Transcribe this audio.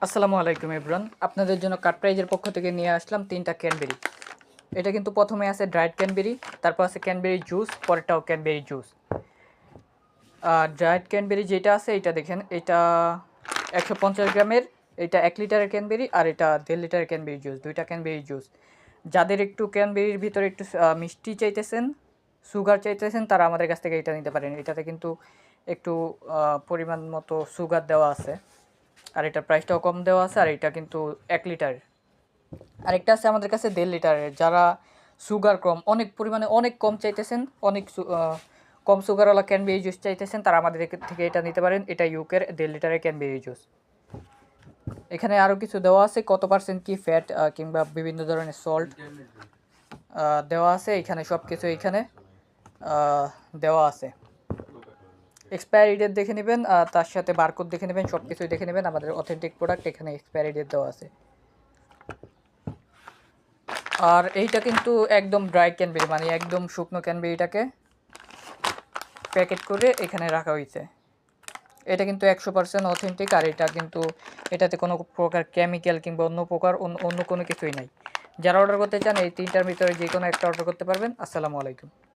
আসসালামু আলাইকুম এভরিওয়ান, আপনাদের জন্য কাট প্রাইজের পক্ষ থেকে নিয়ে আসলাম 3টা ক্যানবেরি। এটা কিন্তু প্রথমে আছে ড্রাইড ক্যানবেরি, তারপর আছে ক্যানবেরি জুস, পরেরটাও ক্যানবেরি জুস। আর ড্রাইড ক্যানবেরি যেটা আছে এটা দেখেন, এটা 150 গ্রামের, এটা 1 লিটারের ক্যানবেরি, আর এটা 1.5 লিটারের ক্যানবেরি জুস, দুইটা ক্যানবেরি জুস। যাদের একটু ক্যানবেরির ভিতরে একটু মিষ্টি চাইতেছেন, সুগার চাইতেছেন, তারা আমাদের কাছ থেকে এটা নিতে পারেন। এটাতে কিন্তু একটু পরিমাণ মতো সুগার দেওয়া আছে, আর এটার প্রাইসটাও কম দেওয়া আছে। আর এটা কিন্তু 1 লিটার। আরেকটা আছে আমাদের কাছে 1.5 লিটারের, যারা সুগার কম, অনেক পরিমাণে অনেক কম চাইতেছেন, অনেক কম সুগারওয়ালা ক্যানবেরি জুস চাইতেছেন, তারা আমাদের থেকে এটা নিতে পারেন। এটা ইউকের 1.5 লিটারের ক্যানবেরি জুস। এখানে আরও কিছু দেওয়া আছে, কত পার্সেন্ট কি ফ্যাট কিংবা বিভিন্ন ধরনের সল্ট দেওয়া আছে। এখানে সব কিছু এখানে দেওয়া আছে। এক্সপায়ারি ডেট দেখে নেবেন, তার সাথে বারকোড দেখে নেবেন, সব কিছুই দেখে নেবেন। আমাদের অথেন্টিক প্রোডাক্ট, এখানে এক্সপায়ারি ডেট দেওয়া আছে। আর এইটা কিন্তু একদম ড্রাই ক্যানবেরি, মানে একদম শুকনো ক্যানবেরিটাকে প্যাকেট করে এখানে রাখা হয়েছে। এটা কিন্তু 100% অথেন্টিক। আর এটা কিন্তু এটাতে কোনো প্রকার কেমিক্যাল কিংবা অন্য প্রকার অন্য কোনো কিছুই নাই। যারা অর্ডার করতে চান এই 3টার ভিতরে যে কোনো একটা অর্ডার করতে পারবেন। আসসালামু আলাইকুম।